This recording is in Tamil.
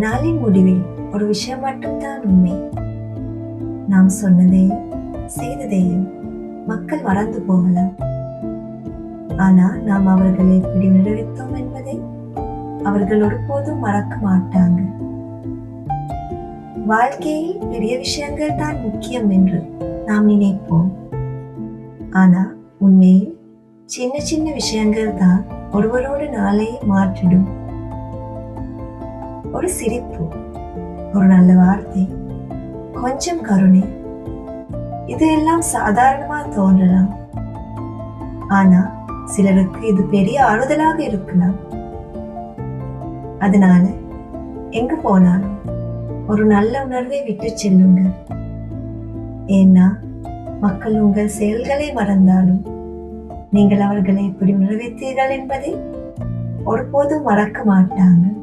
நாளின் முடிவில் ஒரு விஷயம் மட்டும்தான் உண்மை. நாம் சொன்னதையும் செய்ததையும் மக்கள் மறந்து போகலாம். ஆனா நாம் அவர்களை எப்படி நிறைவேற்றோம் என்பதை அவர்கள் ஒருபோதும் மறக்க மாட்டாங்க. வாழ்க்கையில் பெரிய விஷயங்கள் தான் முக்கியம் என்று நாம் நினைப்போம். ஆனா உண்மையில் சின்ன சின்ன விஷயங்கள் தான் ஒருவரோட நாளையே மாற்றிடும். ஒரு சிரிப்பு, ஒரு நல்ல வார்த்தை, கொஞ்சம் கருணை, இதெல்லாம் சாதாரணமா தோன்றலாம். ஆனா சிலருக்கு இது பெரிய ஆறுதலாக இருக்கலாம். அதனால எங்க போனாலும் ஒரு நல்ல உணர்வை விட்டு செல்லுங்க. ஏன்னா மக்கள் உங்கள் செயல்களை மறந்தாலும் நீங்கள் அவர்களை எப்படி நிறைவேற்றீர்கள் என்பதை ஒருபோதும் மறக்க மாட்டாங்க.